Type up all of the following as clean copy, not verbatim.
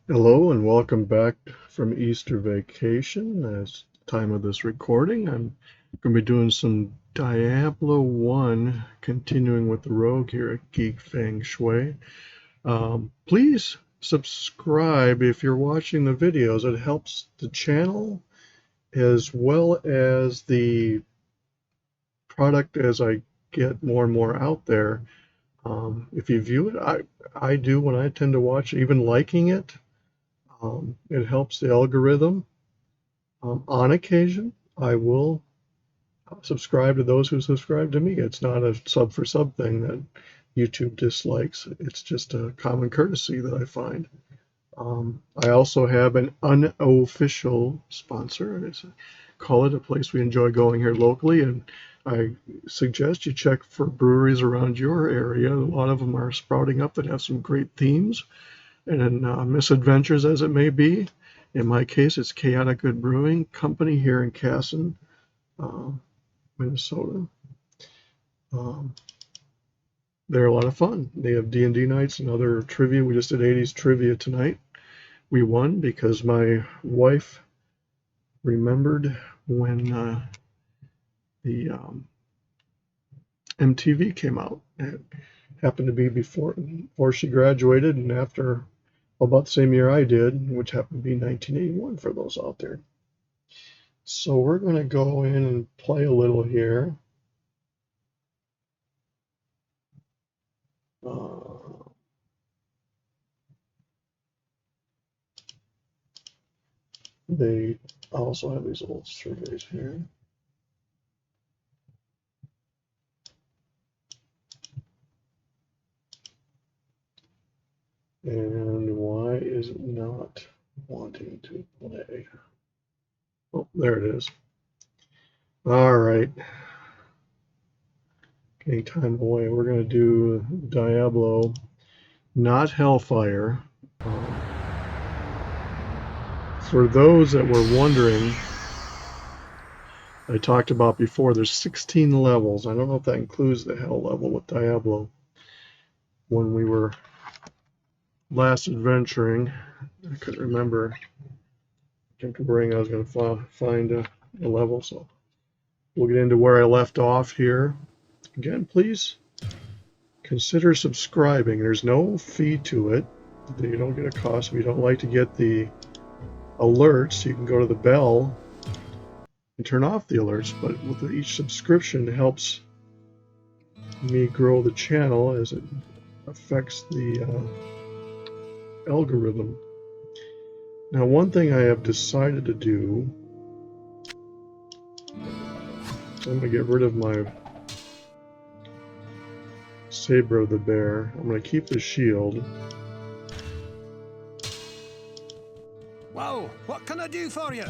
Hello and welcome back from Easter vacation. As time of this recording, I'm going to be doing some Diablo 1, continuing with the rogue here at Geek, Feng, Shui. Please subscribe if you're watching the videos. It helps the channel as well as the product as I get more and more out there. If you view it, I do when I tend to watch, even liking it. It helps the algorithm. On occasion, I will subscribe to those who subscribe to me. It's not a sub for sub thing that YouTube dislikes. It's just a common courtesy that I find. I also have an unofficial sponsor. Call it a place we enjoy going here locally, and I suggest you check for breweries around your area. A lot of them are sprouting up that have some great themes and misadventures as it may be. In my case, it's Chaotic Good Brewing Company here in Casson, Minnesota. They're a lot of fun. They have D&D nights and other trivia. We just did 80s trivia tonight. We won because my wife remembered when the MTV came out. It happened to be before she graduated and after about the same year I did, which happened to be 1981 for those out there. So we're going to go in and play a little here. They also have these little surveys here. And why is it not wanting to play? Oh, there it is. All right. Getting time away. We're going to do Diablo, not Hellfire. For those that were wondering, I talked about before, there's 16 levels. I don't know if that includes the Hell level with Diablo. When we were last adventuring, I couldn't remember. I kept worrying I was going to find a level, so we'll get into where I left off here. Again, please consider subscribing. There's no fee to it. You don't get a cost. If you don't like to get the alerts, you can go to the bell and turn off the alerts, but with each subscription, it helps me grow the channel as it affects the algorithm. Now, one thing I have decided to do, so I'm going to get rid of my Saber of the Bear. I'm going to keep the shield. Whoa, what can I do for you?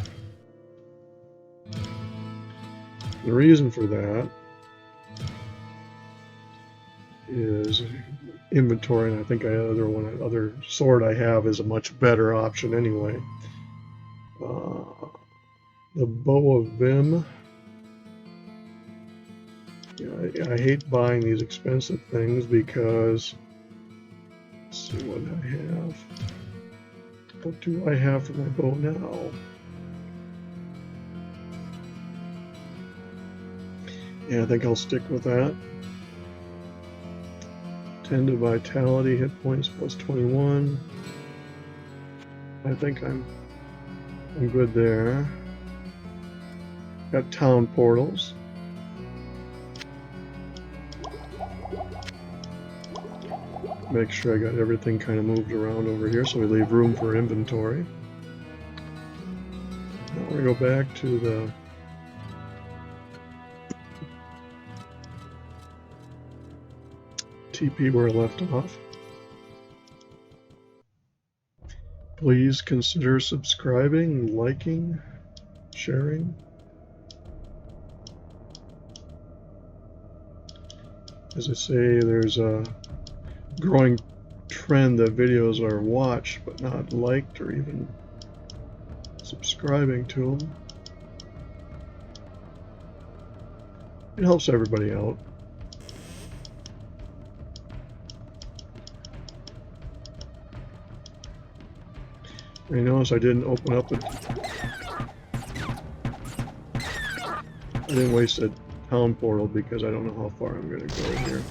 The reason for that is inventory, and I think other sword I have is a much better option anyway. The Bow of Vim. Yeah, I hate buying these expensive things because, let's see what I have. What do I have for my bow now? Yeah, I think I'll stick with that. 10 to vitality, hit points plus 21. I think I'm good there. Got town portals. Make sure I got everything kind of moved around over here so we leave room for inventory. Now we go back to the TP where I left off. Please consider subscribing, liking, sharing. As I say, there's a growing trend that videos are watched but not liked or even subscribing to them. It helps everybody out. I notice I didn't open up it. I didn't waste a town portal because I don't know how far I'm going to go here.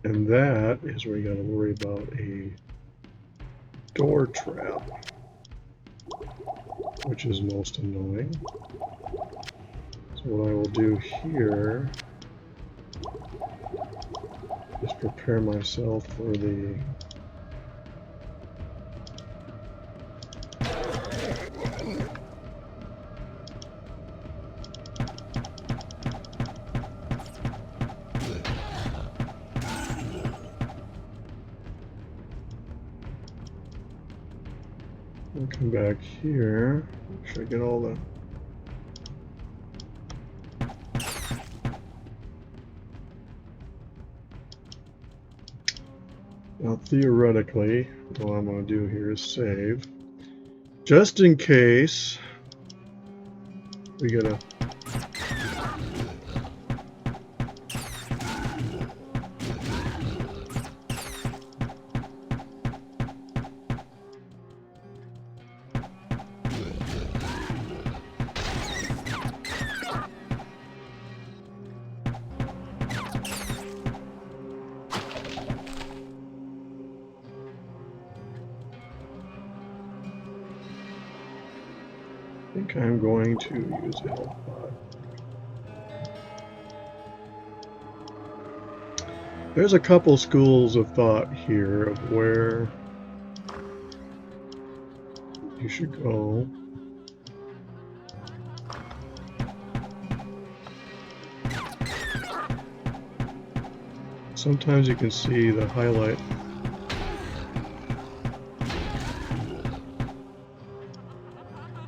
And that is where you got to worry about a door trap, which is most annoying. So what I will do here is prepare myself for the I'll come back here. Make sure I get all the now theoretically, what I'm going to do here is save. Just in case we get a I think I'm going to use Hellfire. There's a couple schools of thought here of where you should go. Sometimes you can see the highlight.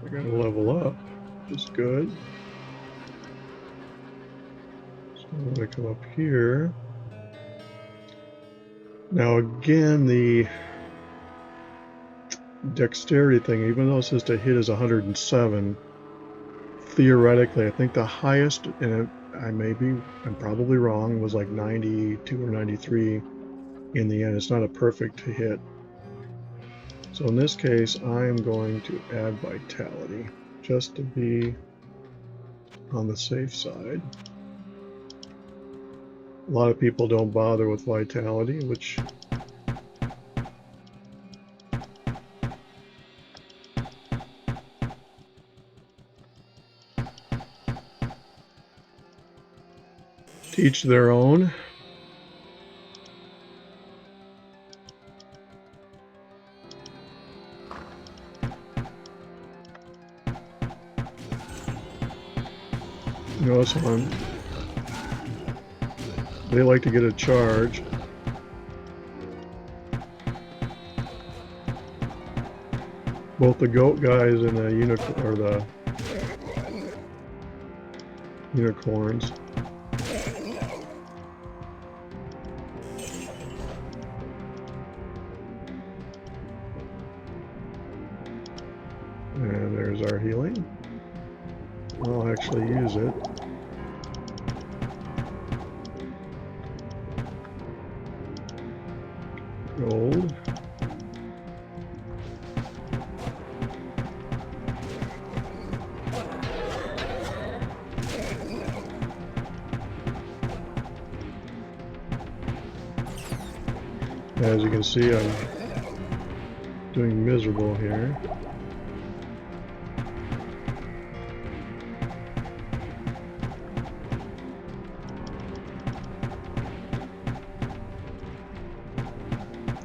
I gotta level up, which is good. So I'm gonna come up here. Now again, the dexterity thing, even though it says to hit is 107, theoretically, I think the highest, and I'm probably wrong, was like 92 or 93 in the end. It's not a perfect hit. So in this case, I'm going to add vitality, just to be on the safe side. A lot of people don't bother with vitality, which teach their own. Notice one. They like to get a charge. Both the goat guys and the unicorns. And there's our healing. I'll actually use it. Gold. As you can see, I'm doing miserable here.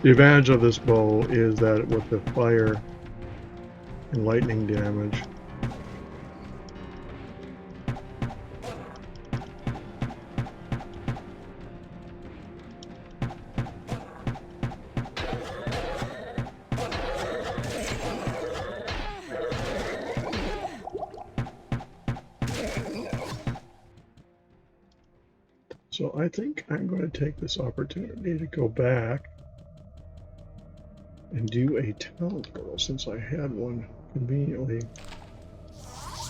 The advantage of this bow is that with the fire and lightning damage, I think I'm going to take this opportunity to go back and do a talent portal since I had one conveniently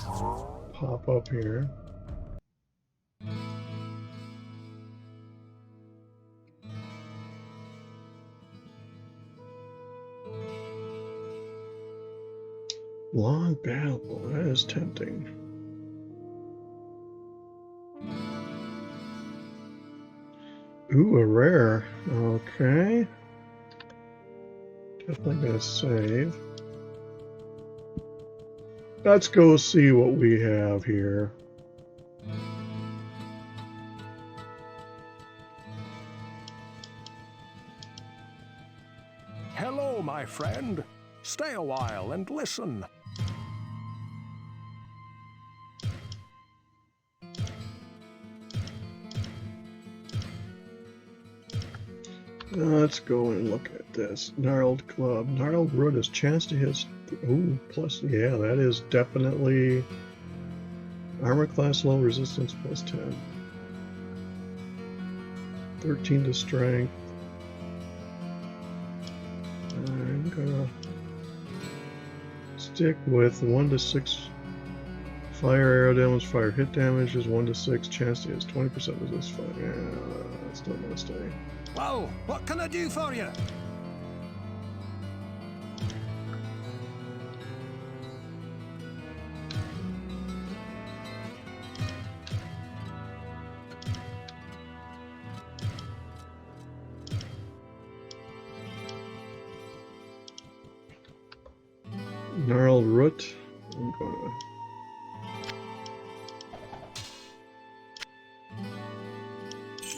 pop up here. Long battle, that is tempting. Ooh, a rare. Okay. Definitely gonna save. Let's go see what we have here. Hello, my friend. Stay a while and listen. Let's go and look at this. Gnarled Club. Gnarled Root is chance to hit. Ooh, plus, yeah, that is definitely armor class low, resistance plus 10. 13 to strength. I'm gonna stick with 1 to 6 fire arrow damage. Fire hit damage is 1 to 6. Chance to hit is 20% resist fire. Yeah, still gonna stay. Well, what can I do for you? Gnarled Root. I'm gonna.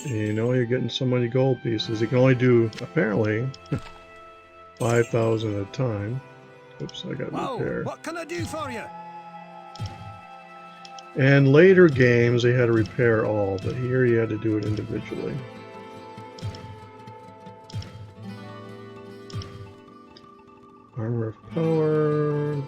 You know, you're getting so many gold pieces. You can only do, apparently, 5,000 at a time. Oops, I got repair. What can I do for you? And later games, they had to repair all, but here you had to do it individually. Armor of Power.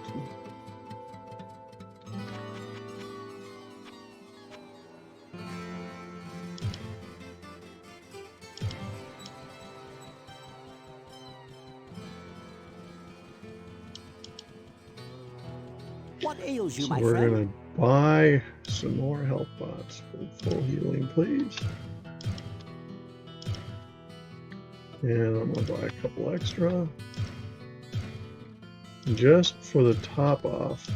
What ails you, So my we're friend? gonna buy some more health pots for full healing, please. And I'm gonna buy a couple extra. Just for the top off.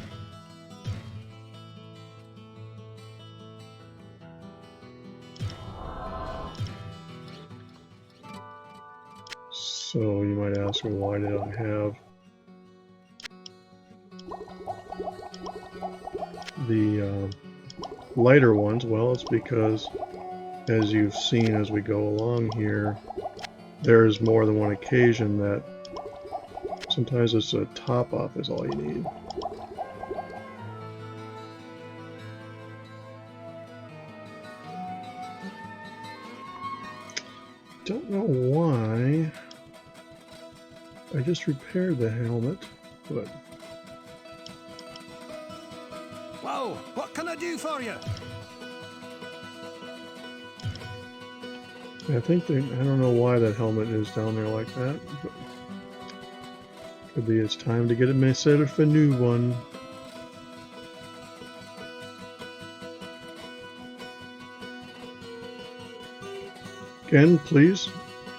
So you might ask me, why did I have the lighter ones? Well, it's because, as you've seen as we go along here, there's more than one occasion that sometimes it's a top off is all you need. Don't know why I just repaired the helmet, but Well, what can I do for you? I think I don't know why that helmet is down there like that. But could be it's time to get myself a new one. Again, please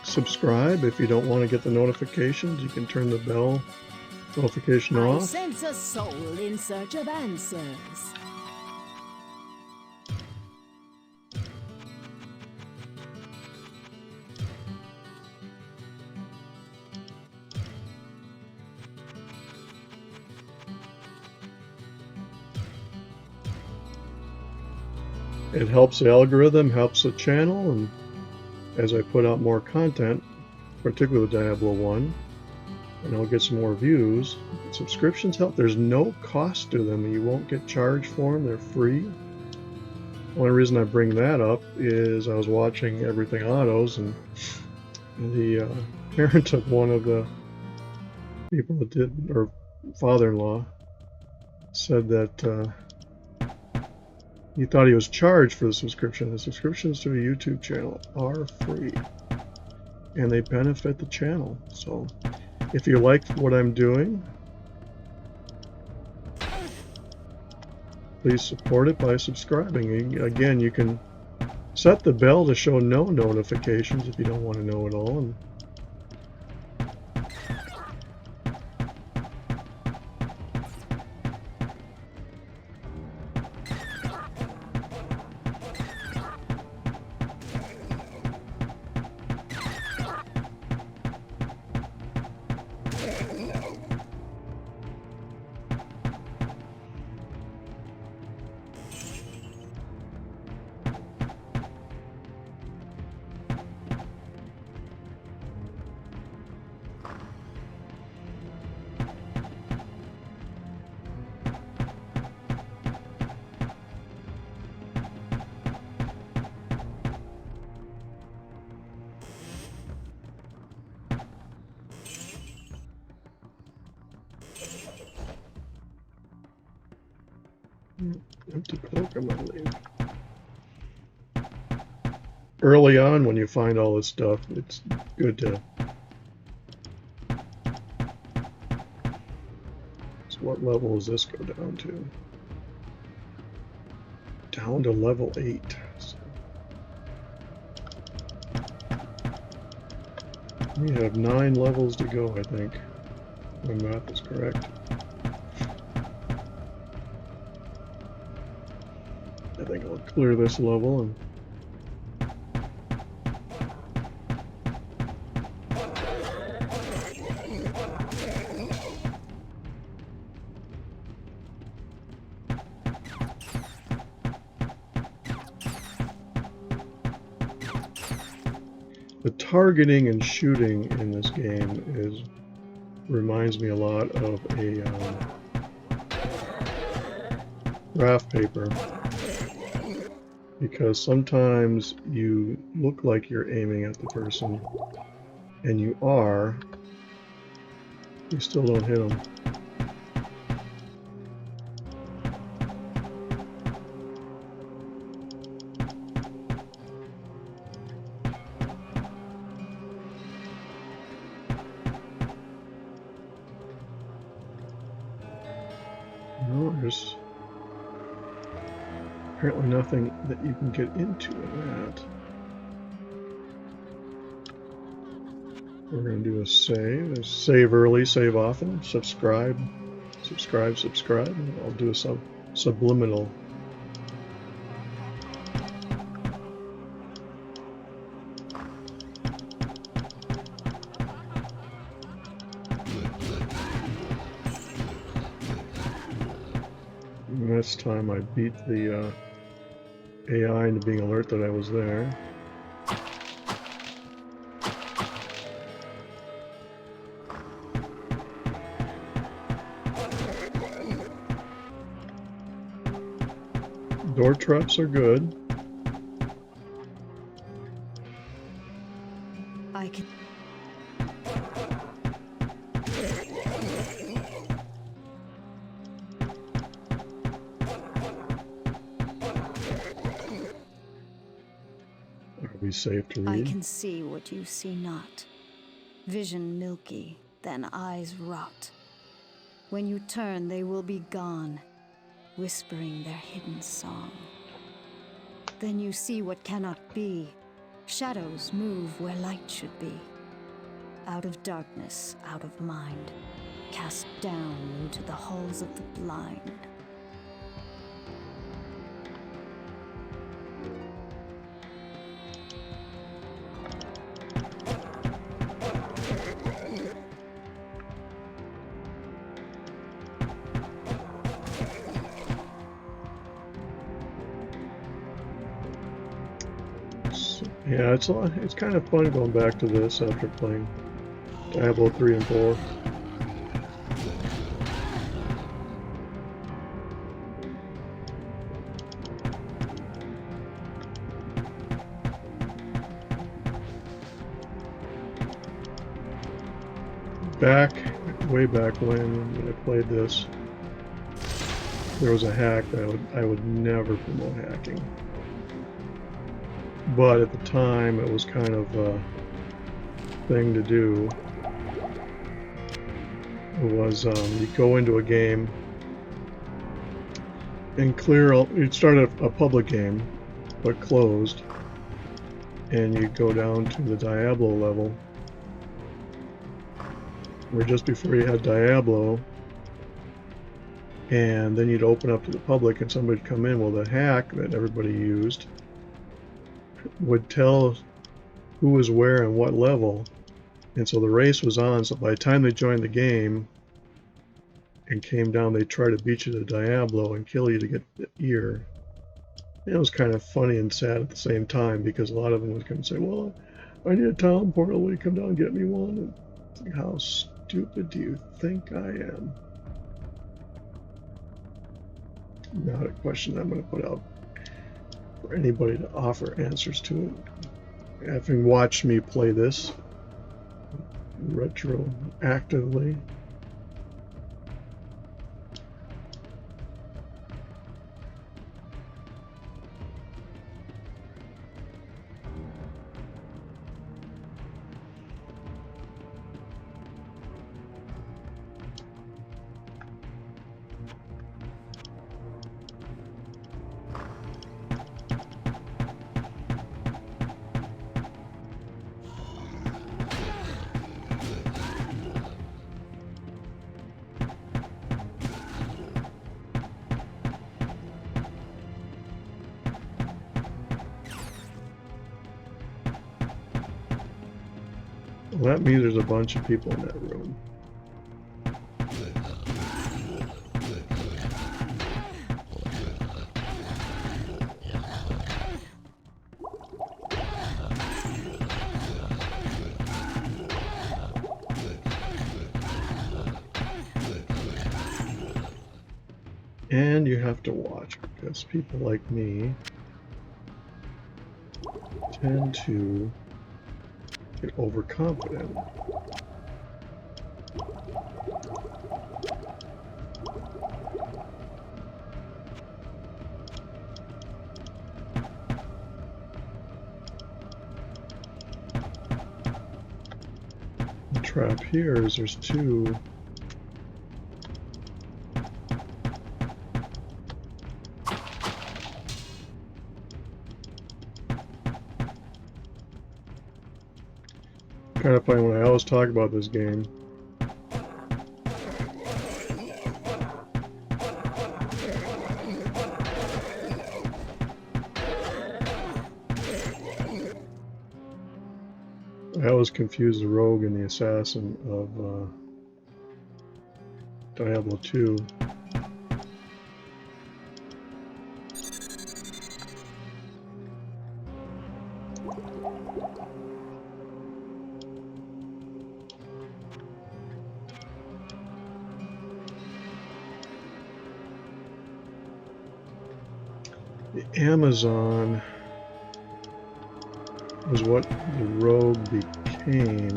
subscribe. If you don't want to get the notifications, you can turn the bell notification I off. sense a soul in search of answers. It helps the algorithm, helps the channel, and as I put out more content, particularly with Diablo 1, and I'll get some more views. Subscriptions help. There's no cost to them. You won't get charged for them. They're free. The only reason I bring that up is I was watching Everything Autos, and the parent of one of the people that did, or father-in-law, said that You thought he was charged for the subscription. The subscriptions to a YouTube channel are free, and they benefit the channel. So if you like what I'm doing, please support it by subscribing. Again, you can set the bell to show no notifications if you don't want to know it all. And empty cloak, I'm gonna leave. Early on, when you find all this stuff, it's good to. So what level does this go down to? Down to level 8. So we have 9 levels to go, I think. My math is correct. I think I'll clear this level and the targeting and shooting in this game reminds me a lot of a graph paper, because sometimes you look like you're aiming at the person, and you are, you still don't hit them. No, there's apparently nothing that you can get into in that. We're going to do a save. Save early, save often. Subscribe. I'll do a subliminal. This time I beat the AI into being alert that I was there. Door traps are good. I can. Are we safe to I read? can see what you see not. Vision milky, then eyes rot. When you turn, they will be gone, whispering their hidden song. Then you see what cannot be. Shadows move where light should be. Out of darkness, out of mind, cast down into the halls of the blind. Yeah, it's kind of fun going back to this after playing Diablo 3 and 4. Way back when I played this, there was a hack that I would never promote hacking. But at the time, it was kind of a thing to do. It was you go into a game and you'd start a public game, but closed, and you go down to the Diablo level, where just before you had Diablo, and then you'd open up to the public and somebody would come in. Well, the hack that everybody used would tell who was where and what level, and so the race was on. So by the time they joined the game and came down, they'd try to beat you to Diablo and kill you to get the ear. And it was kind of funny and sad at the same time, because a lot of them would come and say, well, I need a town portal, will you come down and get me one? And how stupid do you think I am? Not a question I'm going to put out for anybody to offer answers to. Having watched me play this retroactively, well, that means there's a bunch of people in that room. And you have to watch, because people like me tend to get overconfident. The trap here is there's two. Kind of funny when I always talk about this game. I always confuse the rogue and the assassin of Diablo 2. The Amazon was what the rogue became,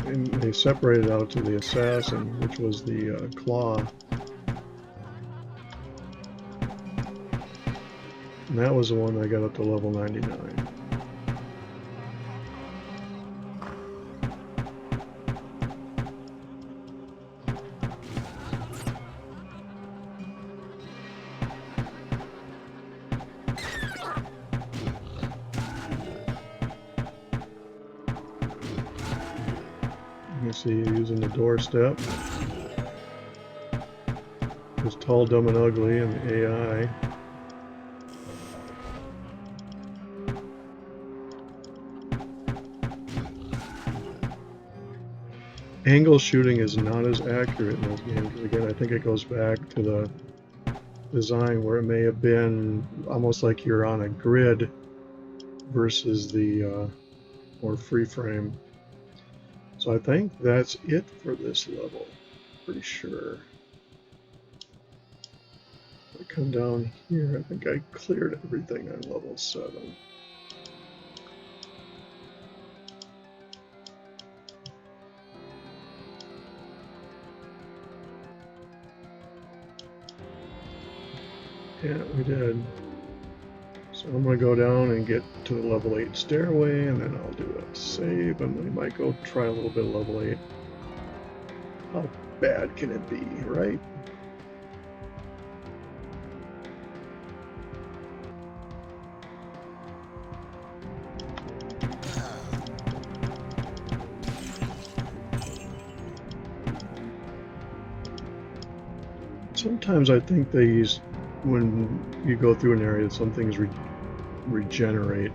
and they separated out to the assassin, which was the claw. And that was the one that got up to level 99. You see using the doorstep. It's tall, dumb, and ugly, and the AI. Angle shooting is not as accurate in those games. Again, I think it goes back to the design where it may have been almost like you're on a grid versus the more free frame. So I think that's it for this level. Pretty sure. If I come down here, I think I cleared everything on level 7. Yeah, we did. So I'm going to go down and get to the level 8 stairway, and then I'll do a save, and we might go try a little bit of level 8. How bad can it be, right? Sometimes I think they use, when you go through an area, some things regenerate.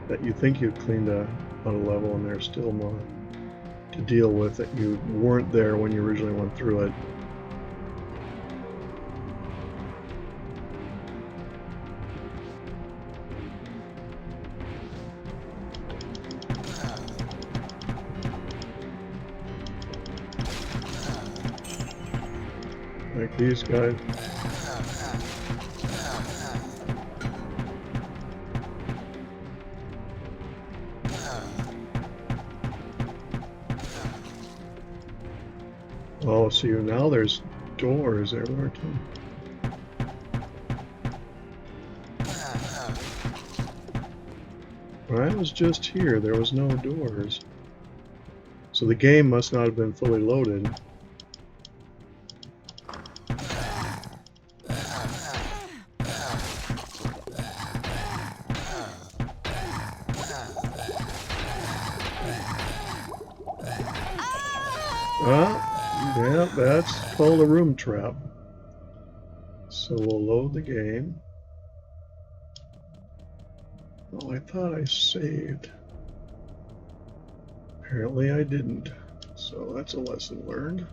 That you think you've cleaned out a level and there's still more to deal with that you weren't there when you originally went through it. Like these guys. Oh, see, now there's doors there, weren't there? When I was just here, there was no doors. So the game must not have been fully loaded. Yeah, that's called a room trap. So we'll load the game. Oh, I thought I saved. Apparently I didn't. So that's a lesson learned.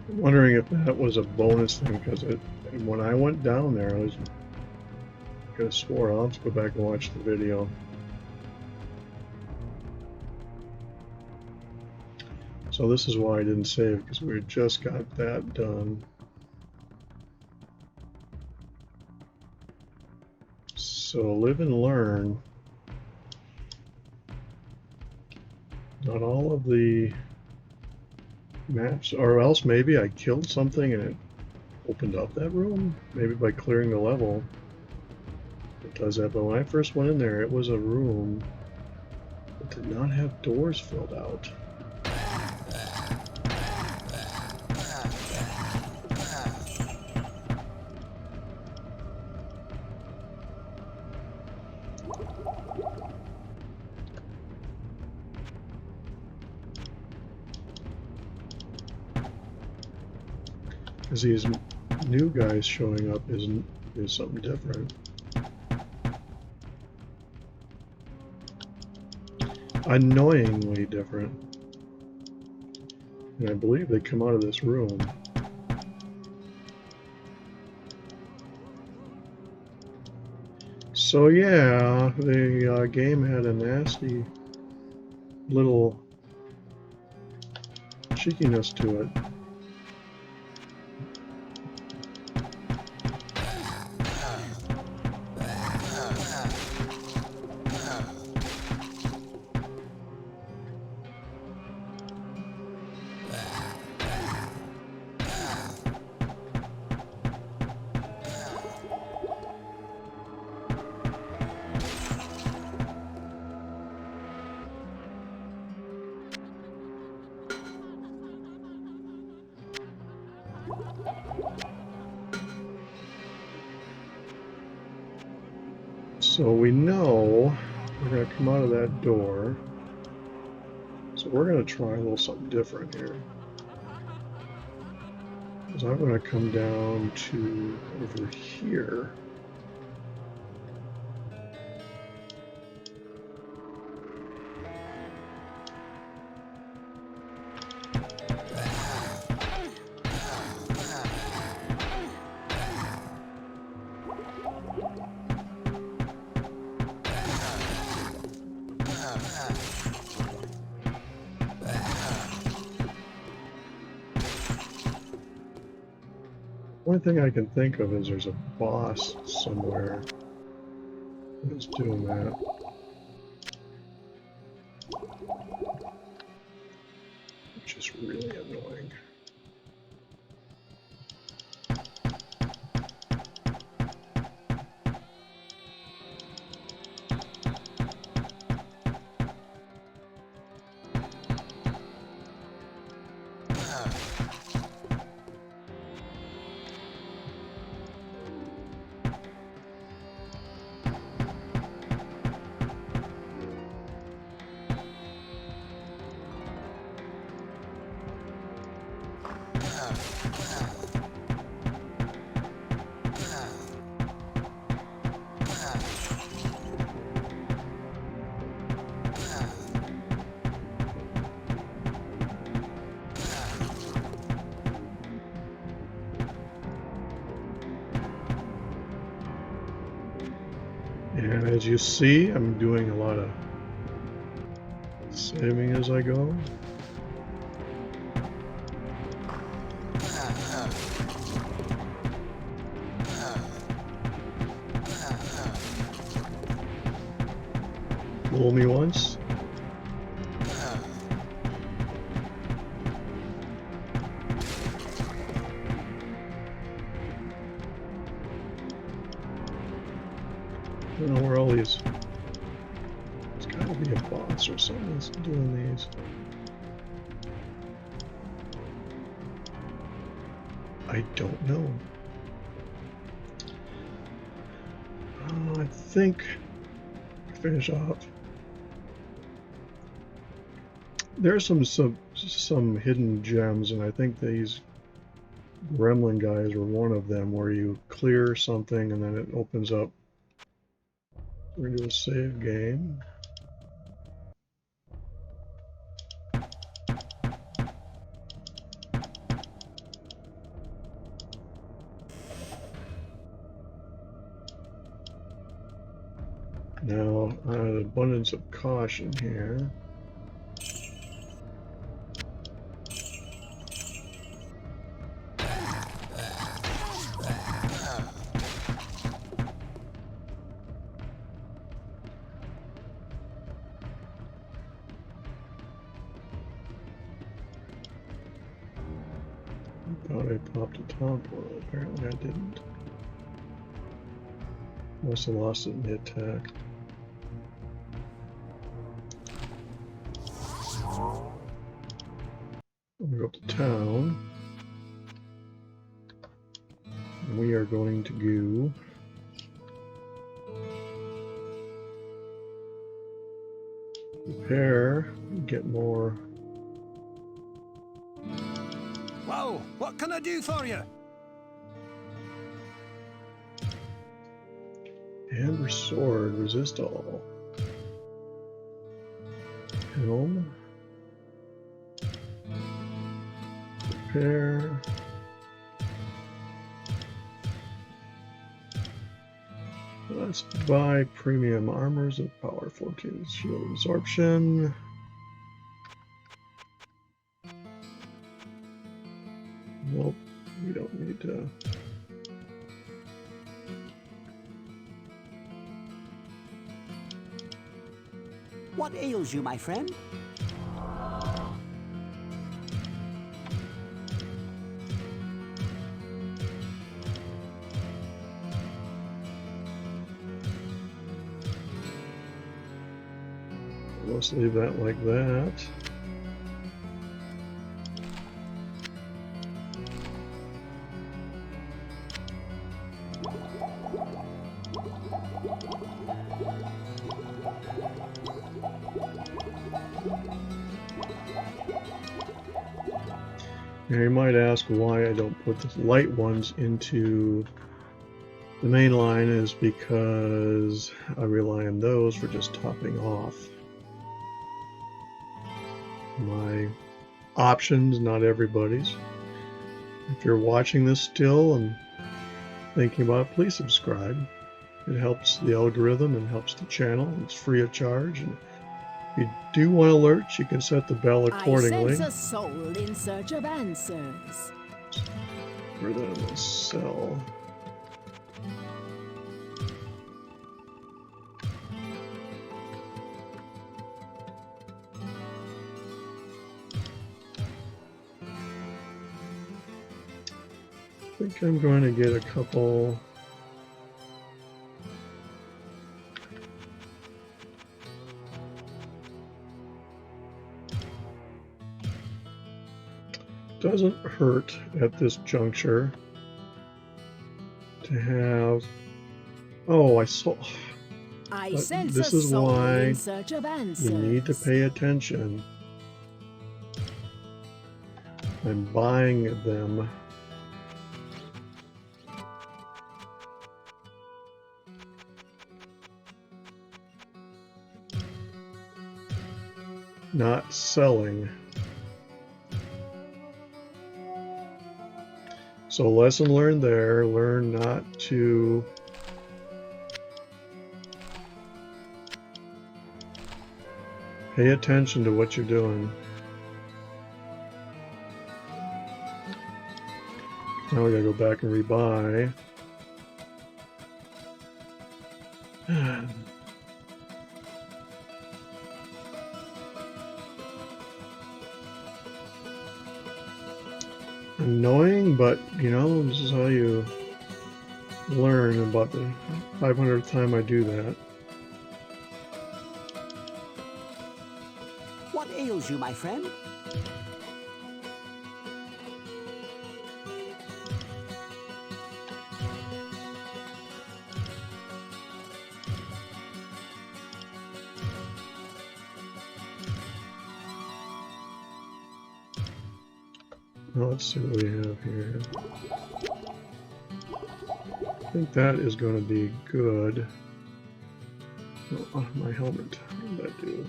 I'm wondering if that was a bonus thing, because when I went down there, I could have swore. I'll have to go back and watch the video. So this is why I didn't save, because we just got that done. So live and learn. Not all of the maps, or else maybe I killed something and it opened up that room. Maybe by clearing the level it does that. But when I first went in there, it was a room that did not have doors filled out. Because these new guys showing up is something different. Annoyingly different. And I believe they come out of this room. So yeah, the game had a nasty little cheekiness to it. So we know we're going to come out of that door. So we're going to try a little something different here. So I'm going to come down to over here. One thing I can think of is there's a boss somewhere that's doing that. Which is really annoying. And as you see, I'm doing a lot of saving as I go. Fool me once. I don't know where all these. There's got to be a boss or something that's doing these. I don't know. I think finish off. There's some hidden gems, and I think these gremlin guys were one of them, where you clear something and then it opens up. We're gonna do a save game. Now, out of abundance of caution here. Thought I popped a taunt portal. Apparently I didn't. Must have lost it in the attack. I'm gonna go up to town. And we are going to go repair, get more. Whoa, what can I do for you? Amber sword, resist all. Helm. Repair. Let's buy premium armors of power 14 shield absorption. Nope, we don't need to. What ails you, my friend? Let's leave that like that. Now you might ask why I don't put the light ones into the main line is because I rely on those for just topping off my options, not everybody's. If you're watching this still and thinking about it, please subscribe. It helps the algorithm and helps the channel. It's free of charge. And if you do want alerts, you can set the bell accordingly. I sense a soul in search of answers. For the cell. I think I'm going to get a couple. Doesn't hurt at this juncture to have. Oh, I saw. I sense This a is soul why in search of answers. you need to pay attention. I'm buying them. Not selling. So lesson learned there, learn not to pay attention to what you're doing. Now we gotta go back and rebuy. Annoying, but you know, this is how you learn. About the 500th time I do that. What ails you, my friend? Well, let's see what we have here. I think that is going to be good. Oh, my helmet. What did that do?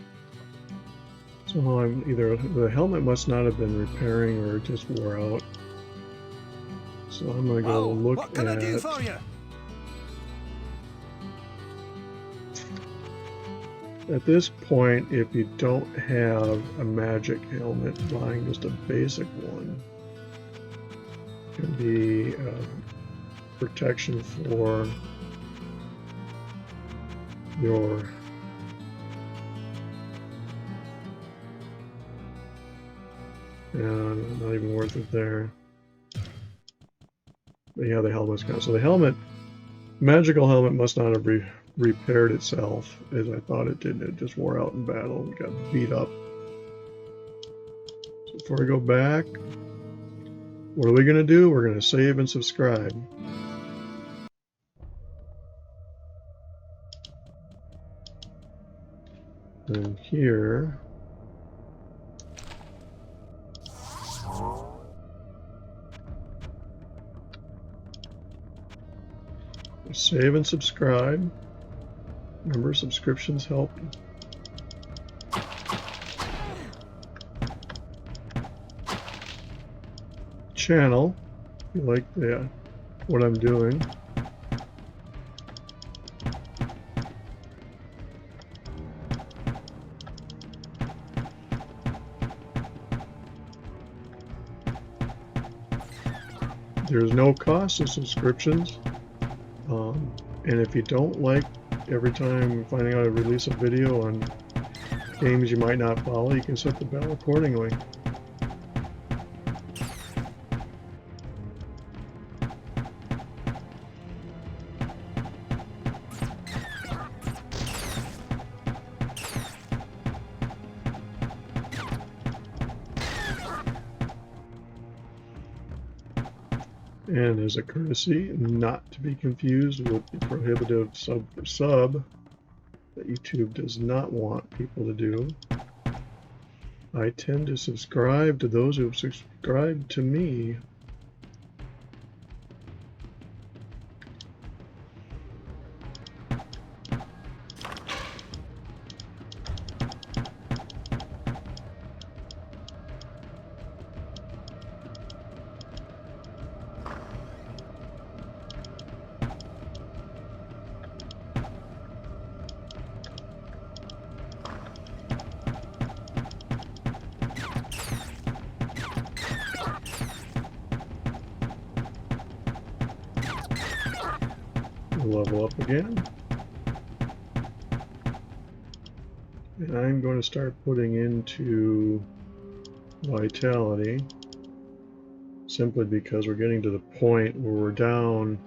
So I'm either the helmet must not have been repairing or it just wore out. So I'm going to go look what can I do at. for you? At this point, if you don't have a magic helmet, buying just a basic one can be protection for your not even worth it there. But yeah, the helmet's gone. So the helmet, magical helmet must not have repaired itself as I thought it did. It just wore out in battle and got beat up. So before we go back, what are we going to do? We're going to save and subscribe. And here, save and subscribe. Remember, subscriptions help. Channel, if you like what I'm doing. There's no cost of subscriptions. And if you don't like every time finding out I release a video on games you might not follow, you can set the bell accordingly. And as a courtesy, not to be confused with the prohibitive sub for sub that YouTube does not want people to do. I tend to subscribe to those who have subscribed to me. Level up again. And I'm going to start putting into vitality, simply because we're getting to the point where we're down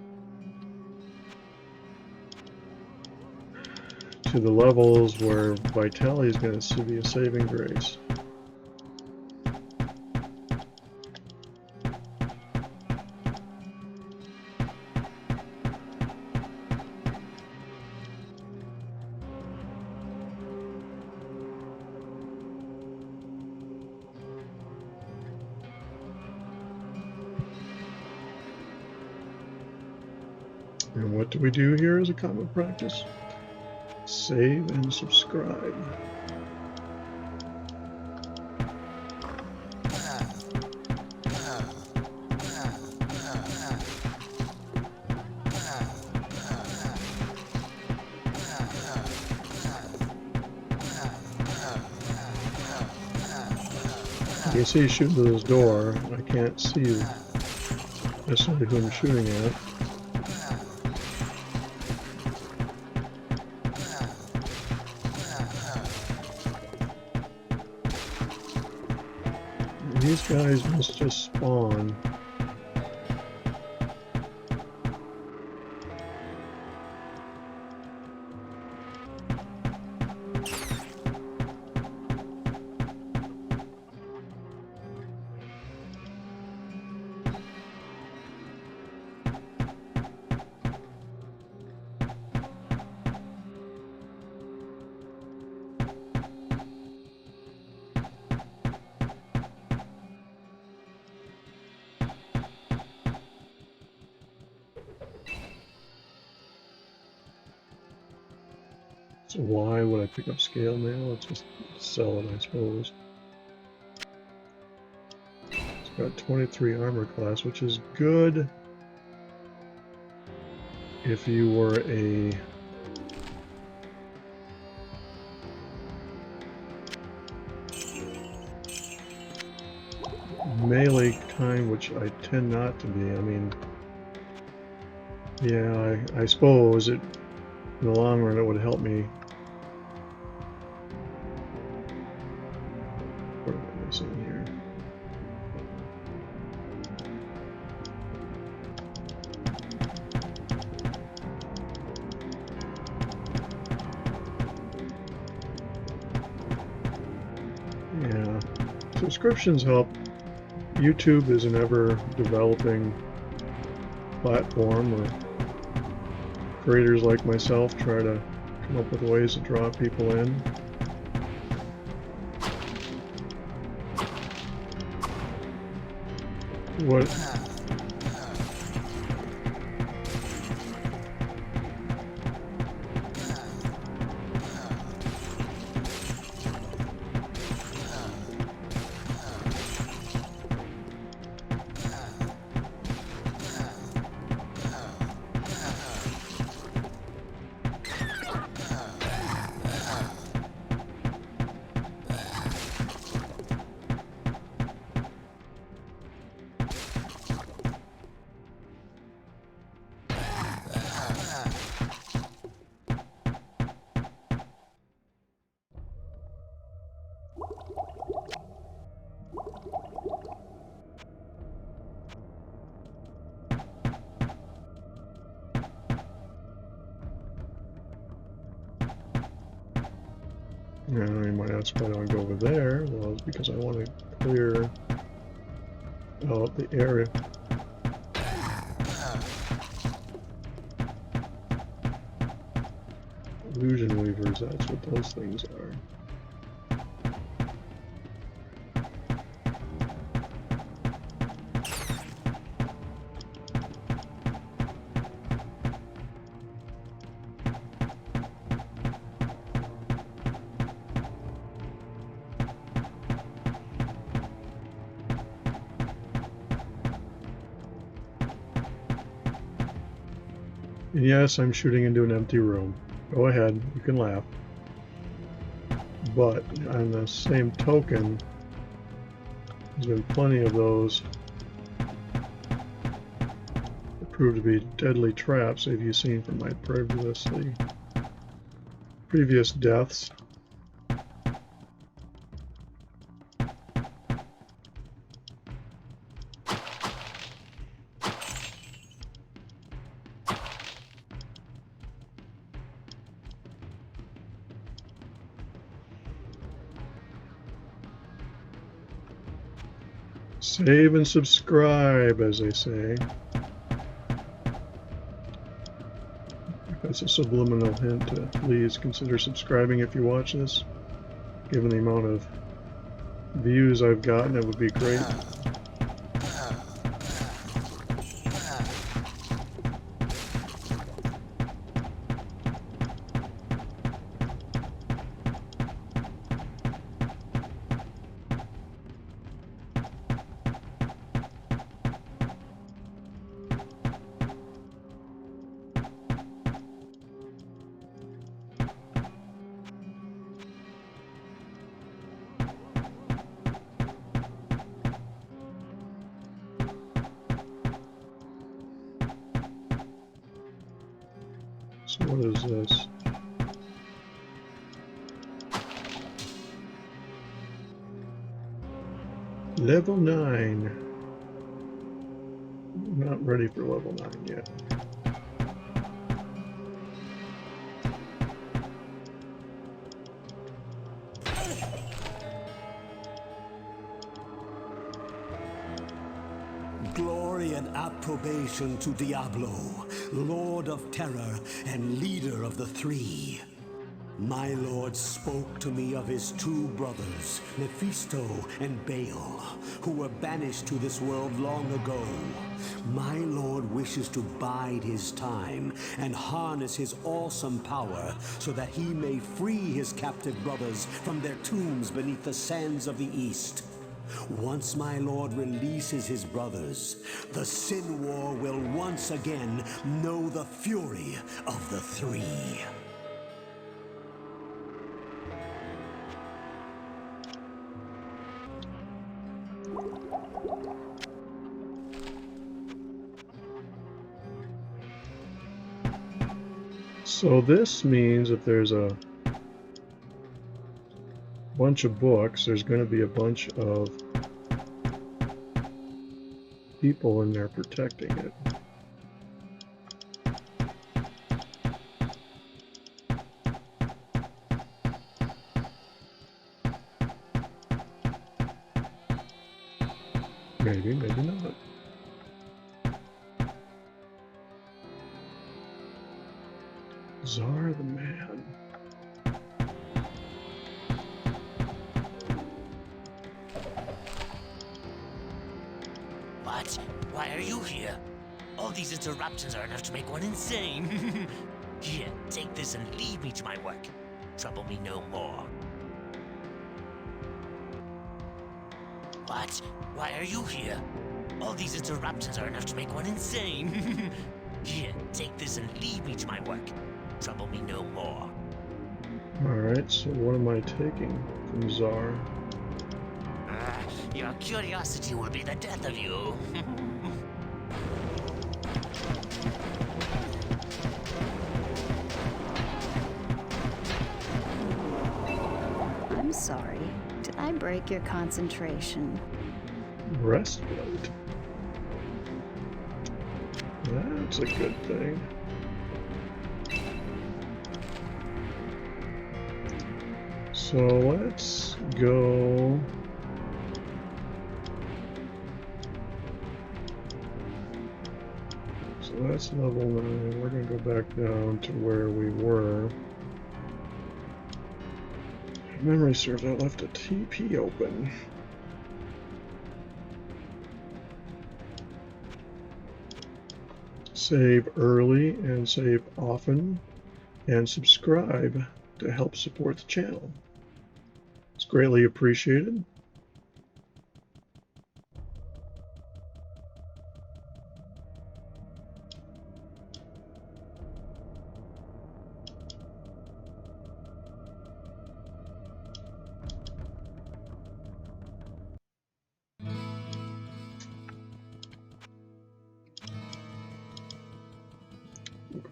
to the levels where vitality is going to be a saving grace. And what do we do here as a common practice? Save and subscribe. You can see shooting to this door. I can't see necessarily who I'm shooting at. These guys must just spawn. So why would I pick up scale mail? Let's just sell it, I suppose. It's got 23 armor class, which is good if you were a melee kind, which I tend not to be. I mean, yeah, I suppose it in the long run it would help me. What am I missing here? Yeah, subscriptions help. YouTube is an ever-developing platform where creators like myself try to come up with ways to draw people in. What? Yeah, I might ask why I don't go over there. Well, it's because I want to clear out the area. Illusion weavers, that's what those things are. And yes, I'm shooting into an empty room. Go ahead, you can laugh. But on the same token, there's been plenty of those that prove to be deadly traps, as you've seen from my previous deaths. Save and subscribe, as they say. That's a subliminal hint to please consider subscribing if you watch this. Given the amount of views I've gotten, it would be great. So what is this? Level 9. I'm not ready for level 9 yet. Glory and approbation to Diablo, Lord of Terror and leader of the Three. My lord spoke to me of his two brothers, Mephisto and Baal, who were banished to this world long ago. My lord wishes to bide his time and harness his awesome power so that he may free his captive brothers from their tombs beneath the sands of the east. Once my lord releases his brothers, the Sin War will once again know the fury of the Three. So this means if there's a bunch of books, there's going to be a bunch of people in there protecting it. Maybe, maybe not. Czar the Man. What? Why are you here? All these interruptions are enough to make one insane. Here, take this and leave me to my work. Trouble me no more. What? Why are you here? All these interruptions are enough to make one insane. Here, take this and leave me to my work. Trouble me no more. Alright, so what am I taking from Czar? Your curiosity will be the death of you. I'm sorry. Did I break your concentration? Breastplate. That's a good thing. So let's go. So that's level 9. We're going to go back down to where we were. If memory serves, I left a TP open. Save early and save often, and subscribe to help support the channel. It's greatly appreciated.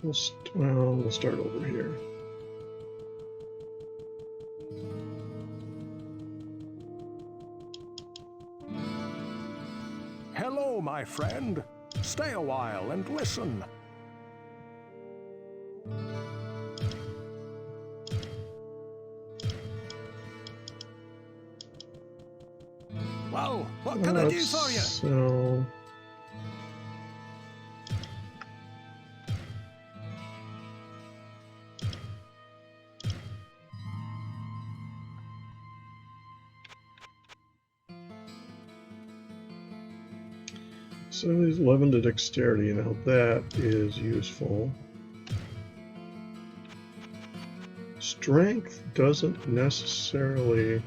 We'll start over here. Hello, my friend. Stay a while and listen. Well, what can I do for you? So he's 11 to dexterity. Now that is useful. Strength doesn't necessarily.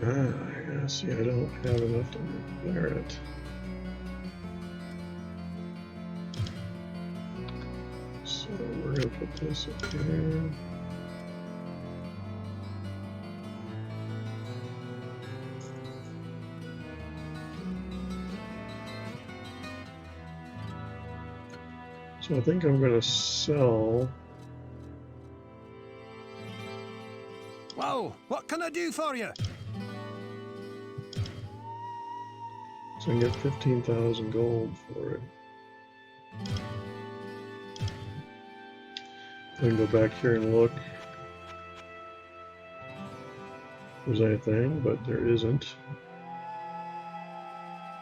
I see. I don't have enough to repair it. So we're gonna put this up here. So I think I'm gonna sell. Well, what can I do for you? So I can get 15,000 gold for it. I can go back here and look if there's anything, but there isn't.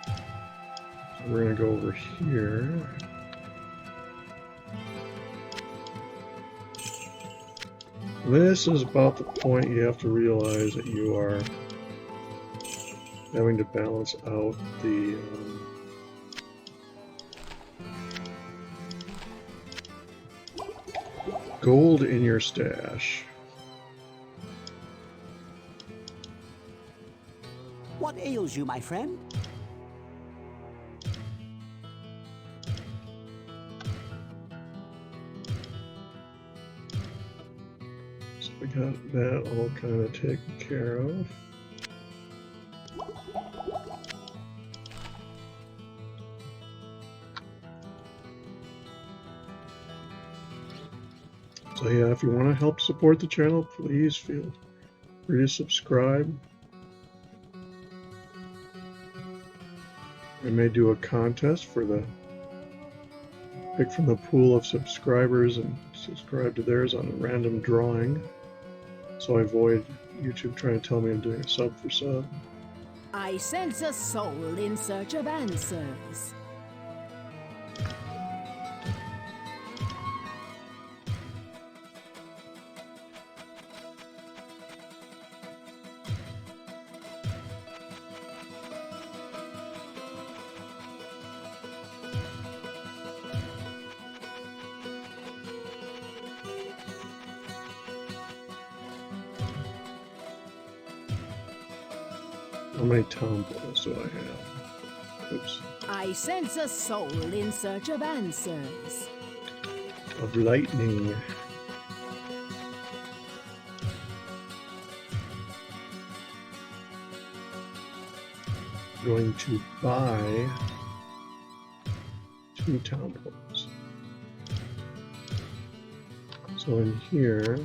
So we're gonna go over here. This is about the point you have to realize that you are having to balance out the gold in your stash. What ails you, my friend? So we got that all kind of taken care of. So yeah, if you want to help support the channel, please feel free to subscribe. I may do a contest for the pick from the pool of subscribers and subscribe to theirs on a random drawing. So I avoid YouTube trying to tell me I'm doing a sub for sub. I sense a soul in search of answers. How many town balls do I have? Oops. I sense a soul in search of answers. Of lightning. Going to buy 2 town balls. So in here,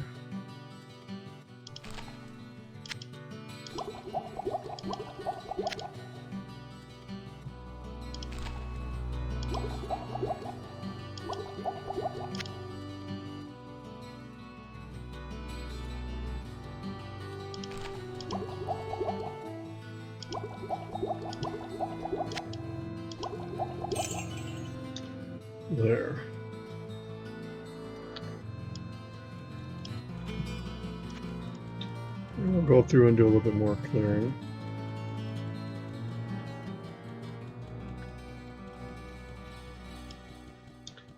there. And we'll go through and do a little bit more clearing.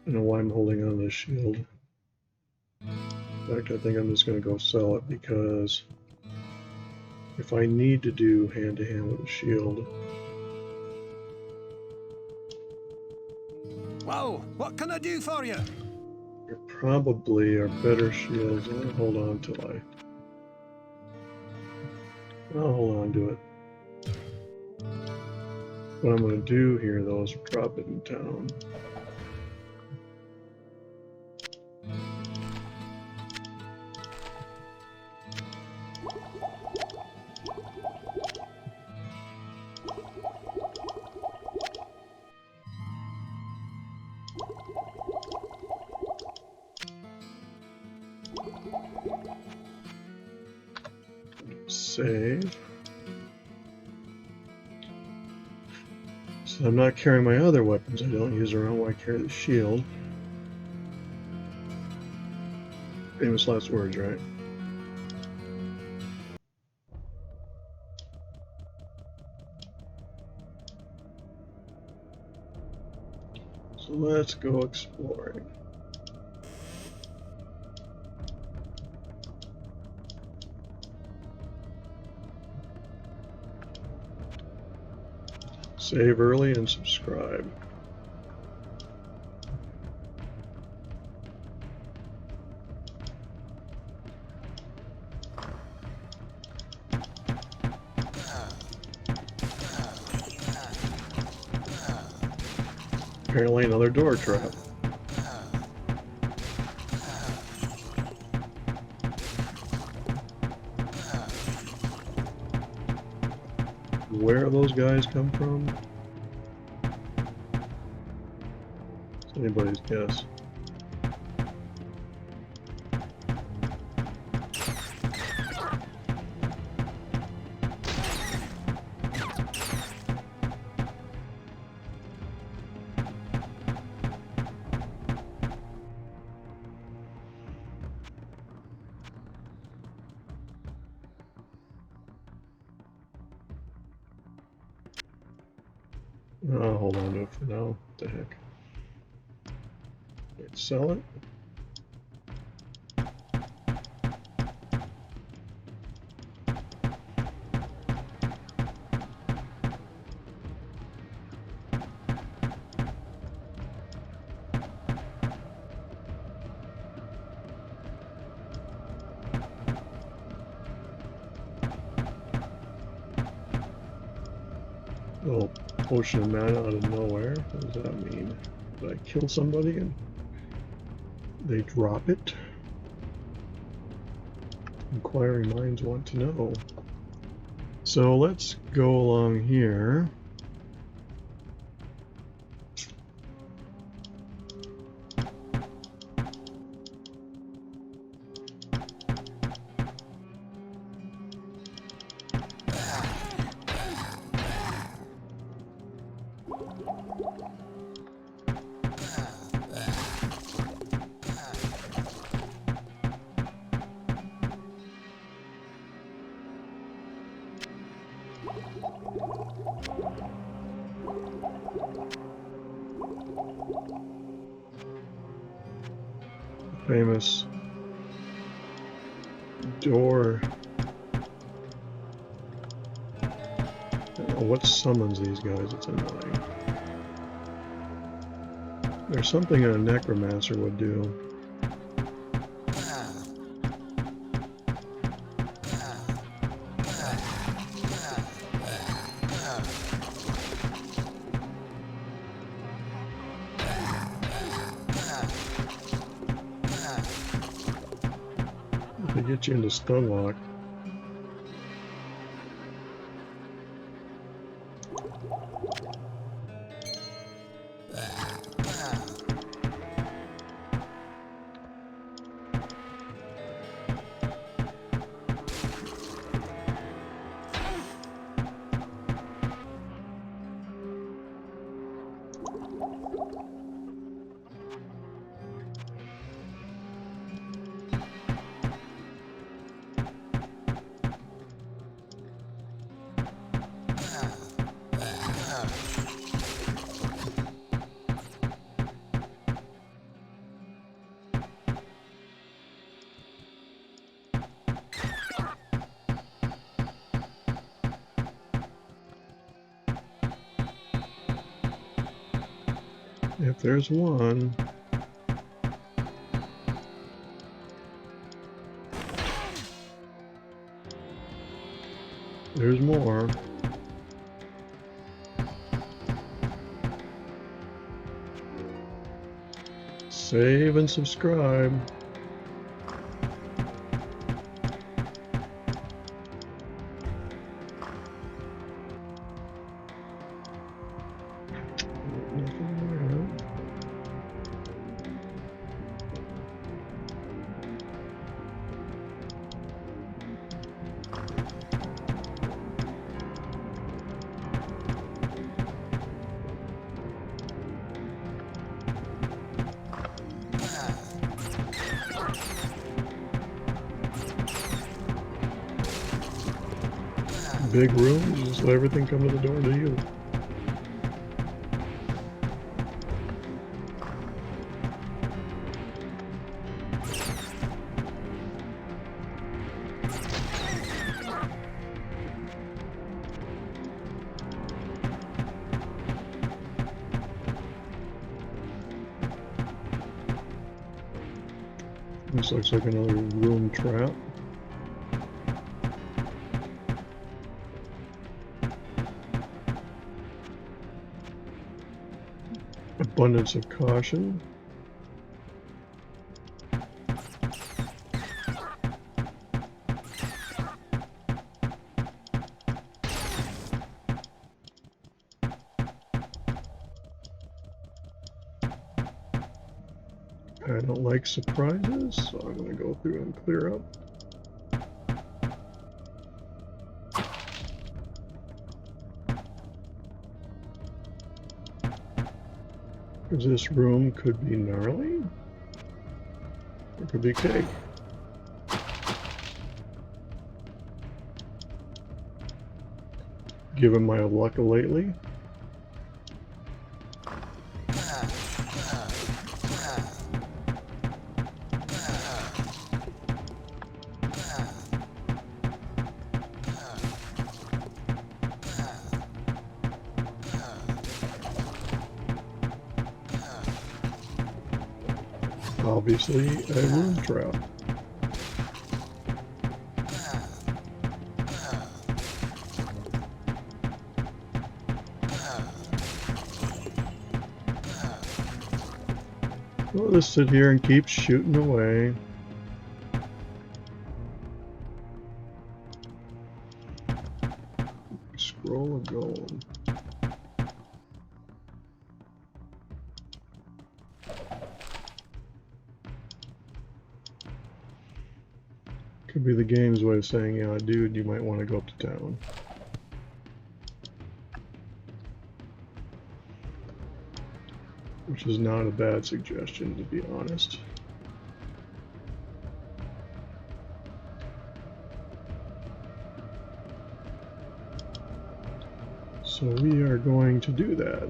I don't know why I'm holding on to the shield. In fact, I think I'm just going to go sell it because if I need to do hand-to-hand with a shield. Well, what can I do for you? There probably are better shields. I'm going to hold on till I I'll hold on to it. What I'm going to do here, though, is drop it in town. Save. So I'm not carrying my other weapons I don't use around while I carry the shield. Famous last words, right? So let's go exploring. Save early and subscribe. Apparently another door trap. Where those guys come from? It's anybody's guess. I'll hold on to it for now. What the heck? Let's sell it. Oh, potion of mana out of nowhere. What does that mean? Did I kill somebody and they drop it? Inquiring minds want to know. So let's go along here. Famous door. I don't know what summons these guys, it's annoying. There's something a necromancer would do. They get you into stunlock. If there's one. There's more. Save and subscribe. Big room, just let everything come to the door to you. This looks like another room trap. Abundance of caution. I don't like surprises, so I'm going to go through and clear up. Because this room could be gnarly. It could be cake. Given my luck lately. Obviously, a room trap. We'll just sit here and keep shooting away. Scroll of gold. Could be the game's way of saying, yeah, dude, you might want to go up to town. Which is not a bad suggestion, to be honest. So we are going to do that.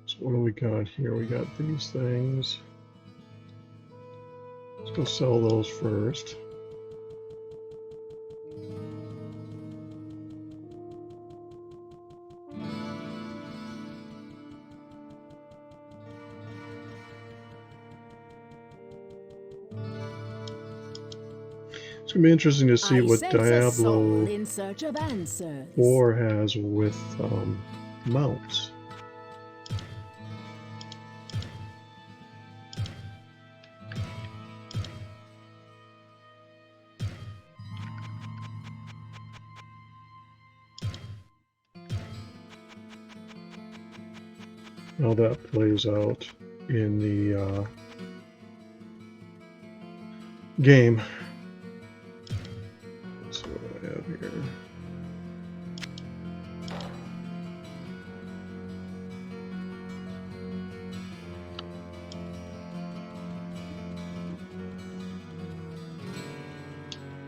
So what do we got here? We got these things. Let's go sell those first. It's going to be interesting to see what Diablo in search of answers. 4 has with mounts. How that plays out in the game. Let's see what I have here.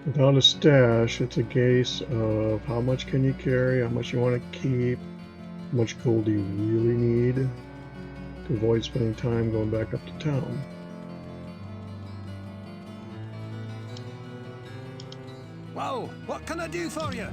Without a stash, it's a case of how much can you carry, how much you want to keep, how much gold do you really need to avoid spending time going back up to town. Well, what can I do for you?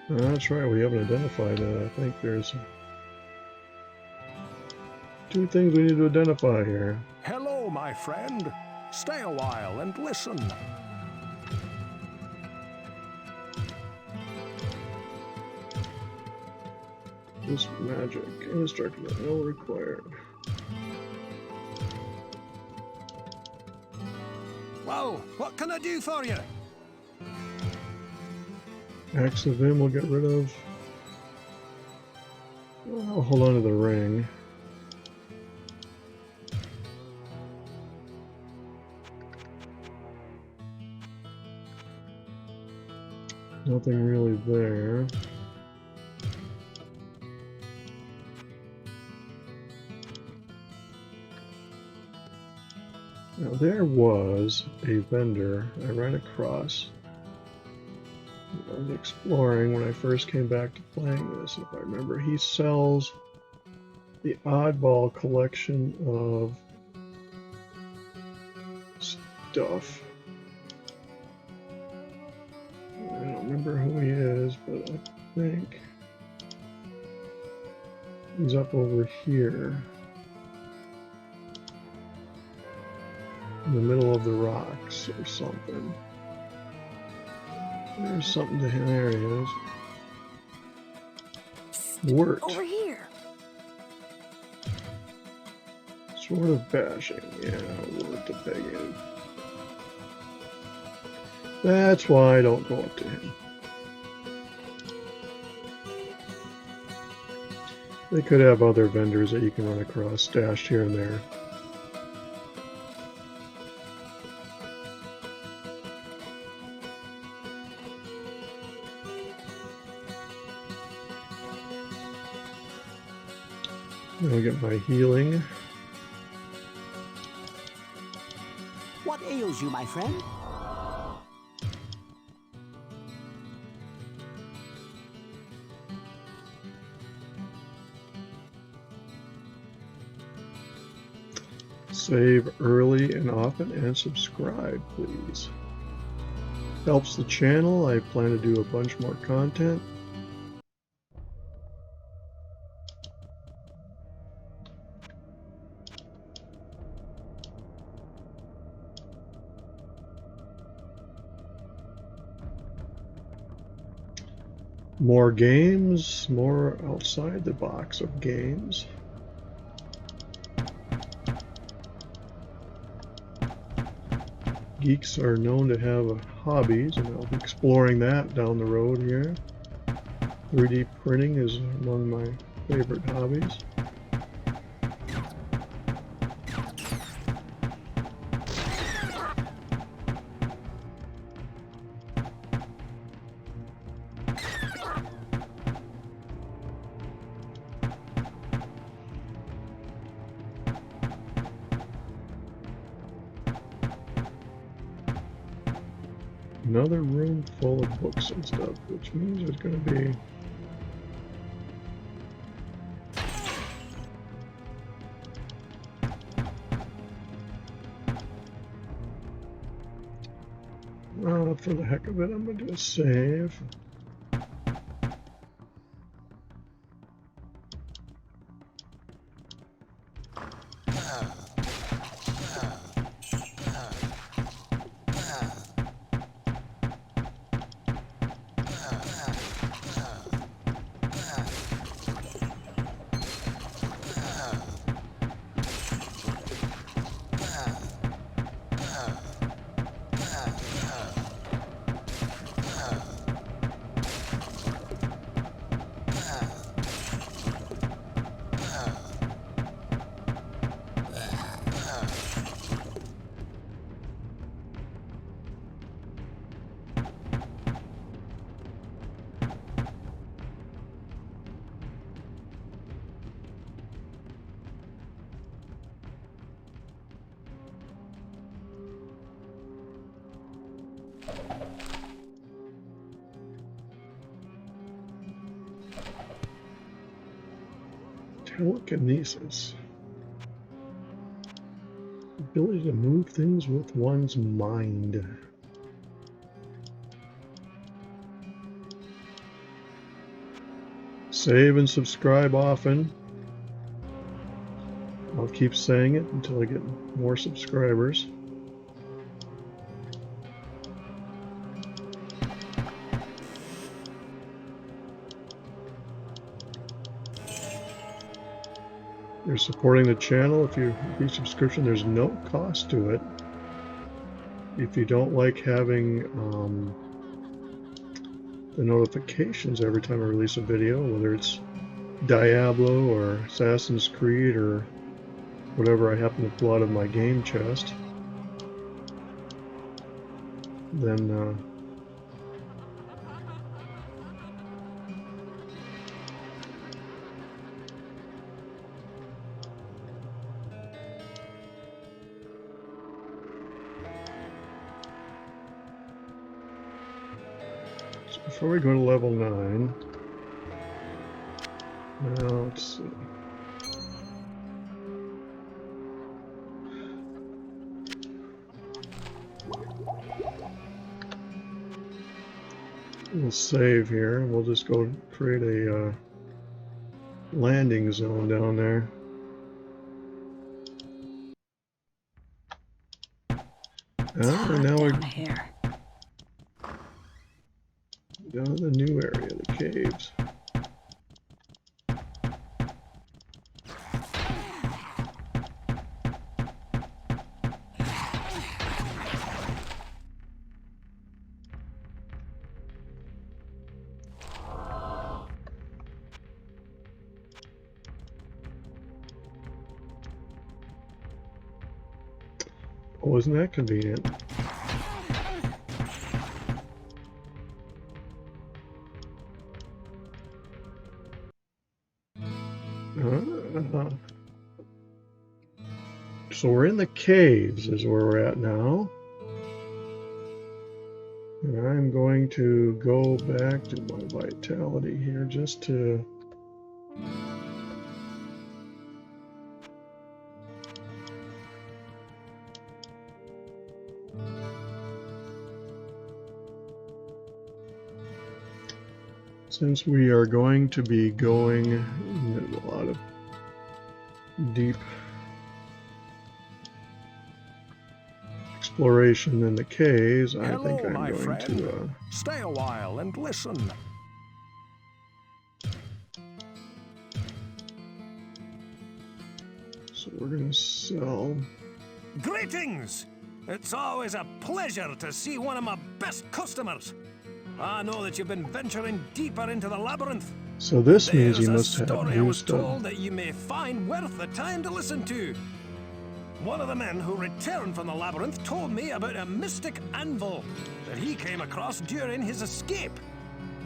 That's right, we haven't identified it. I think there's 2 things we need to identify here. Hello, my friend. Stay a while and listen. This magic instructor no required. Well, what can I do for you? Axe of Vim we'll get rid of. I'll hold on to the ring. Nothing really there. Now there was a vendor I ran across. I was exploring when I first came back to playing this, if I remember. He sells the oddball collection of stuff. I don't remember who he is, but I think he's up over here. In the middle of the rocks or something. There's something to him. There he is. Wort. Over here. Sort of bashing. Yeah, wort to begging. That's why I don't go up to him. They could have other vendors that you can run across stashed here and there. I'll get my healing. What ails you, my friend? Save early and often and subscribe, please. Helps the channel. I plan to do a bunch more content. More games, more outside the box of games. Geeks are known to have hobbies, and I'll be exploring that down the road here. 3D printing is among my favorite hobbies. Another room full of books and stuff, which means there's going to be for the heck of it, I'm going to do a save. Telekinesis. Ability to move things with one's mind. Save and subscribe often. I'll keep saying it until I get more subscribers. You're supporting the channel. If you do subscription, there's no cost to it. If you don't like having the notifications every time I release a video, whether it's Diablo or Assassin's Creed or whatever I happen to pull out of my game chest, then so before we go to level 9, now let's see. We'll save here. We'll just go create a landing zone down there. And now we're here. down to the new area, the caves. Oh, isn't that convenient? So we're in the caves is where we're at now. And I'm going to go back to my vitality here just to since we are going to be going in a lot of deep exploration in the caves, I think I'm my going friend. to Stay a while and listen. so we're going to sell. Greetings! It's always a pleasure to see one of my best customers. I know that you've been venturing deeper into the labyrinth. So this means There's you a must have story I new was stuff. told that you may find worth the time to listen to. One of the men who returned from the labyrinth told me about a mystic anvil that he came across during his escape.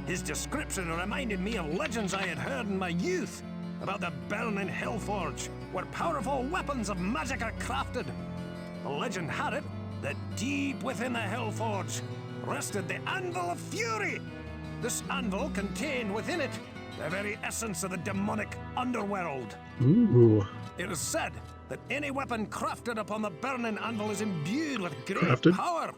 His description reminded me of legends I had heard in my youth about the burning Hellforge, where powerful weapons of magic are crafted. The legend had it that deep within the Hellforge rested the Anvil of Fury. This anvil contained within it the very essence of the demonic underworld. Ooh. It is said that any weapon crafted upon the burning anvil is imbued with great Crafted? power.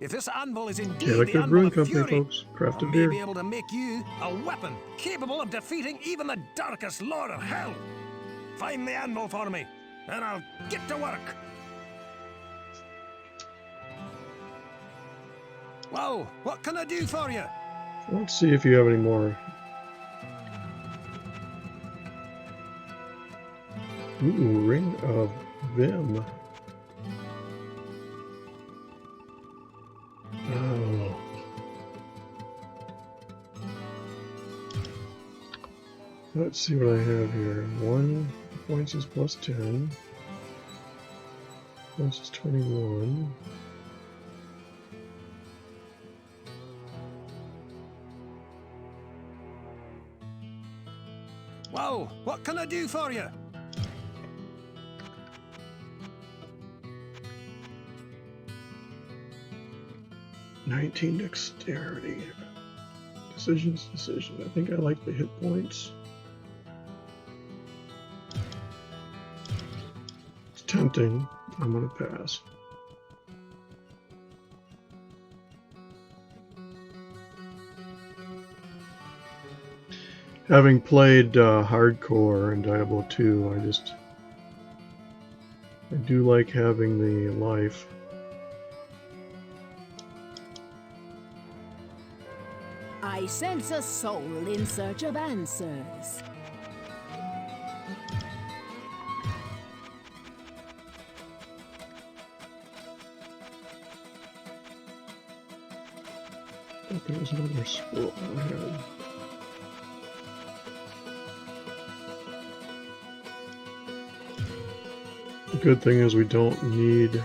If this anvil is indeed Yeah, like the the Anvil brewing of company, Fury, folks. I Crafted may beer. be able to make you a weapon capable of defeating even the darkest lord of hell. Find the anvil for me, and I'll get to work. Well, what can I do for you? Let's see if you have any more. Ooh, Ring of Vim. Oh. Let's see what I have here. 1 points is plus 10. Points is 21. Well, what can I do for you? $19 dexterity. Decision. I think I like the hit points. It's tempting. I'm gonna pass. Having played hardcore in Diablo 2, I do like having the life. I sense a soul in search of answers. I thought there was another scroll ahead. The good thing is we don't need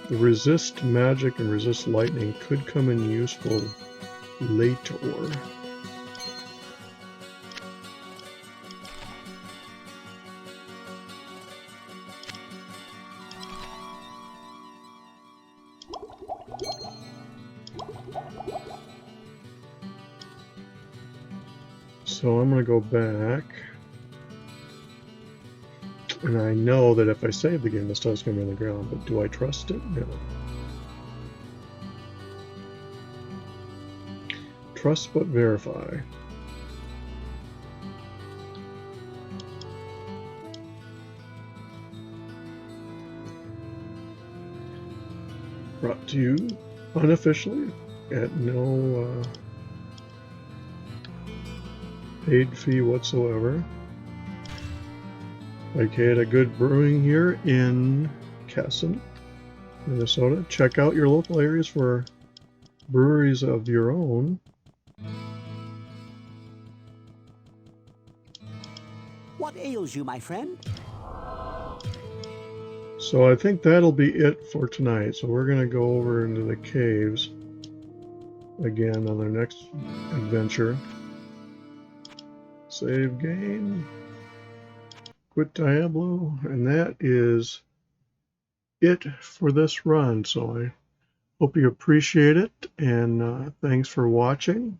the resist magic and resist lightning could come in useful later. So I'm going to go back, and I know that if I save the game, the stuff's going to be on the ground, but do I trust it? No. Trust but verify. Brought to you unofficially at no paid fee whatsoever. Located Good Brewing here in Casson, Minnesota. Check out your local areas for breweries of your own. What ails you, my friend? So I think that'll be it for tonight. So we're going to go over into the caves again on our next adventure. Save game. Quit Diablo. And that is it for this run. So I hope you appreciate it. And thanks for watching.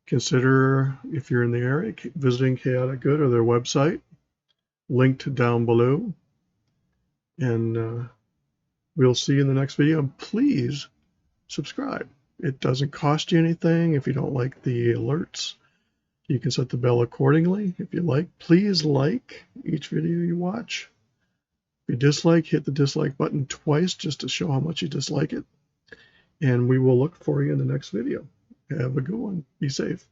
Consider, if you're in the area, visiting Chaotic Good or their website, linked down below. And we'll see you in the next video. And please subscribe. It doesn't cost you anything. If you don't like the alerts, you can set the bell accordingly. If you like, please like each video you watch. If you dislike, hit the dislike button twice just to show how much you dislike it. And we will look for you in the next video. Have a good one. Be safe.